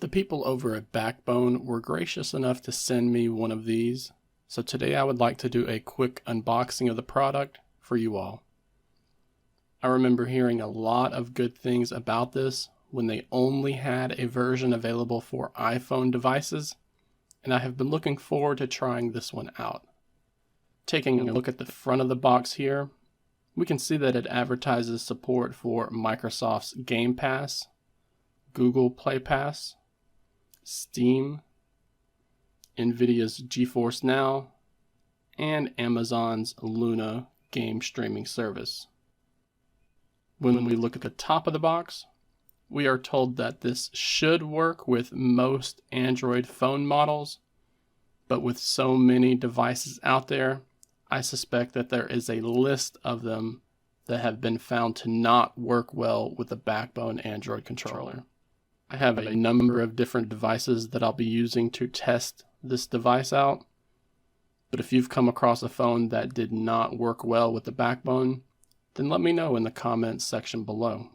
The people over at Backbone were gracious enough to send me one of these, so today I would like to do a quick unboxing of the product for you all. I remember hearing a lot of good things about this when they only had a version available for iPhone devices, and I have been looking forward to trying this one out. Taking a look at the front of the box here, we can see that it advertises support for Microsoft's Game Pass, Google Play Pass, Steam, Nvidia's GeForce Now, and Amazon's Luna game streaming service. When we look at the top of the box, we are told that this should work with most Android phone models, but with so many devices out there, I suspect that there is a list of them that have been found to not work well with the Backbone Android controller. I have a number of different devices that I'll be using to test this device out, but if you've come across a phone that did not work well with the Backbone, then let me know in the comments section below.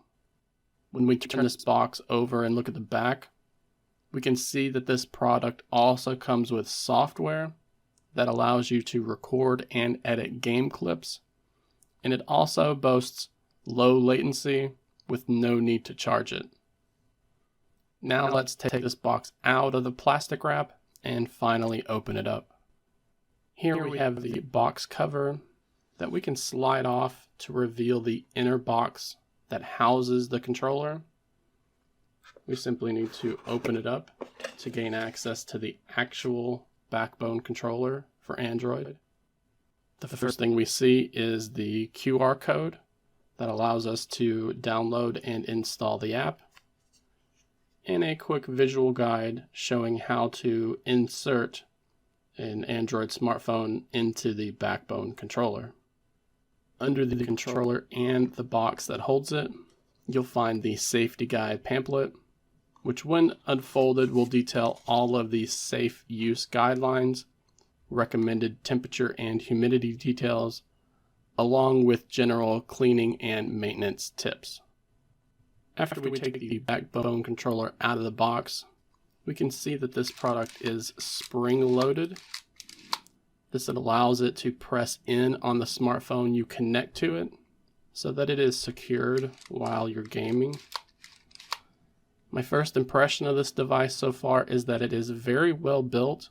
When we turn this box over and look at the back, we can see that this product also comes with software that allows you to record and edit game clips, and it also boasts low latency with no need to charge it. Now let's take this box out of the plastic wrap and finally open it up. Here we have the box cover that we can slide off to reveal the inner box that houses the controller. We simply need to open it up to gain access to the actual Backbone controller for Android. The first thing we see is the QR code that allows us to download and install the app, and a quick visual guide showing how to insert an Android smartphone into the Backbone controller. Under the controller and the box that holds it, you'll find the safety guide pamphlet, which when unfolded will detail all of the safe use guidelines, recommended temperature and humidity details, along with general cleaning and maintenance tips. After we take the Backbone controller out of the box, we can see that this product is spring-loaded. This allows it to press in on the smartphone you connect to it so that it is secured while you're gaming. My first impression of this device so far is that it is very well built.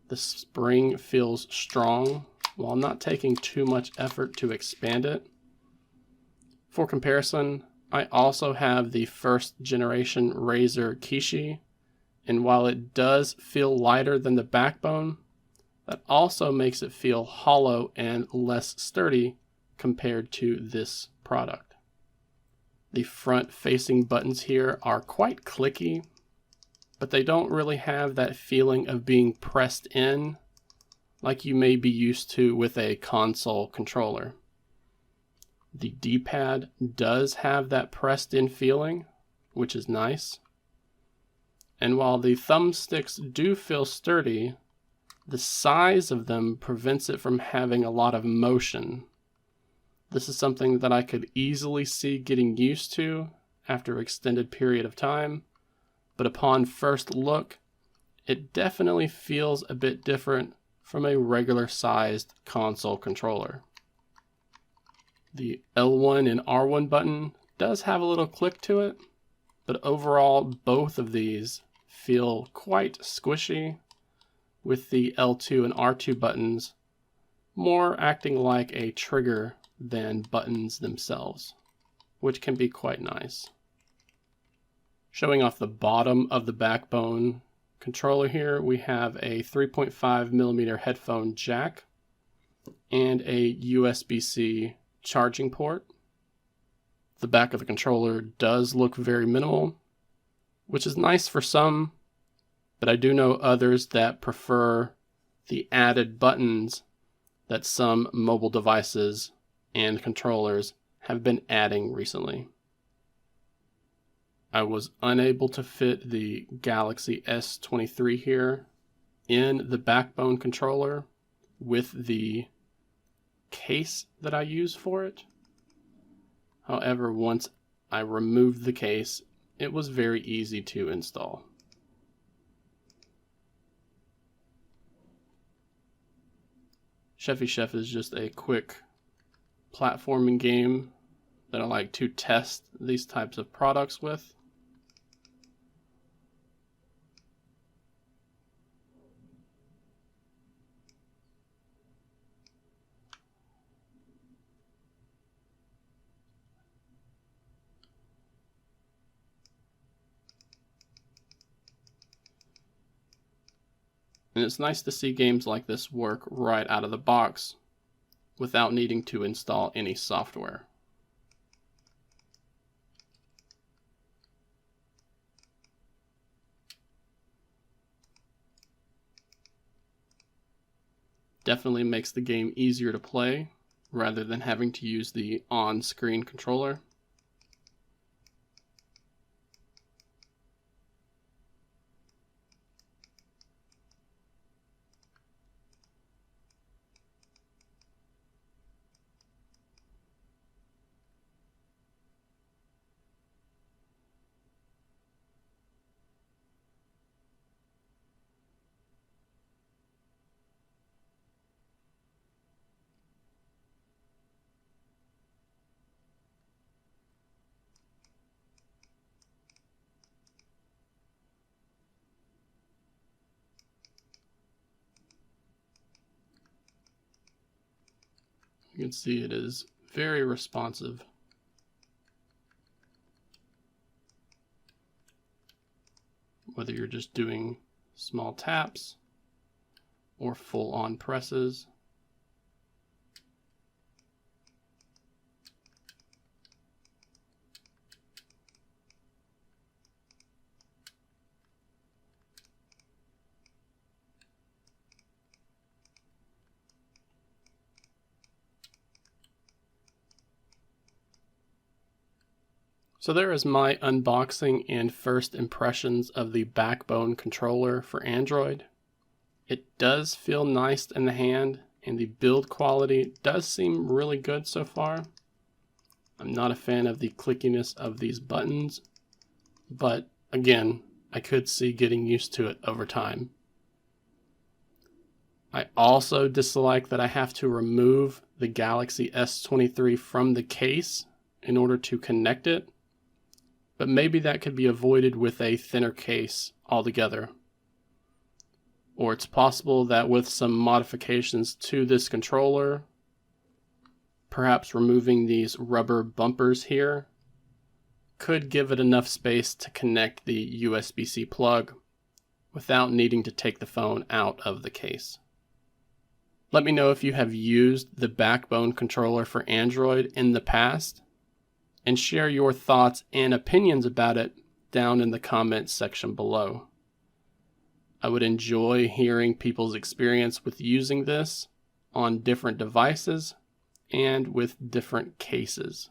The spring feels strong while not taking too much effort to expand it. For comparison, I also have the first generation Razer Kishi, and while it does feel lighter than the Backbone, that also makes it feel hollow and less sturdy compared to this product. The front facing buttons here are quite clicky, but they don't really have that feeling of being pressed in like you may be used to with a console controller. The D-pad does have that pressed in feeling, which is nice. And while the thumbsticks do feel sturdy, the size of them prevents it from having a lot of motion. This is something that I could easily see getting used to after an extended period of time, but upon first look, it definitely feels a bit different from a regular sized console controller. The L1 and R1 button does have a little click to it, but overall both of these feel quite squishy, with the L2 and R2 buttons more acting like a trigger than buttons themselves, which can be quite nice. Showing off the bottom of the Backbone controller here, we have a 3.5mm headphone jack and a USB-C charging port. The back of the controller does look very minimal, which is nice for some, but I do know others that prefer the added buttons that some mobile devices and controllers have been adding recently. I was unable to fit the Galaxy S23 here in the Backbone controller with the case that I use for it. However, once I removed the case, it was very easy to install. Chefy Chef is just a quick platforming game that I like to test these types of products with. And it's nice to see games like this work right out of the box without needing to install any software. Definitely makes the game easier to play rather than having to use the on-screen controller. You can see it is very responsive. Whether you're just doing small taps or full-on presses. So there is my unboxing and first impressions of the Backbone controller for Android. It does feel nice in the hand, and the build quality does seem really good so far. I'm not a fan of the clickiness of these buttons, but again, I could see getting used to it over time. I also dislike that I have to remove the Galaxy S23 from the case in order to connect it, but maybe that could be avoided with a thinner case altogether. Or it's possible that with some modifications to this controller, perhaps removing these rubber bumpers here could give it enough space to connect the USB-C plug without needing to take the phone out of the case. Let me know if you have used the Backbone controller for Android in the past, and share your thoughts and opinions about it down in the comments section below. I would enjoy hearing people's experience with using this on different devices and with different cases.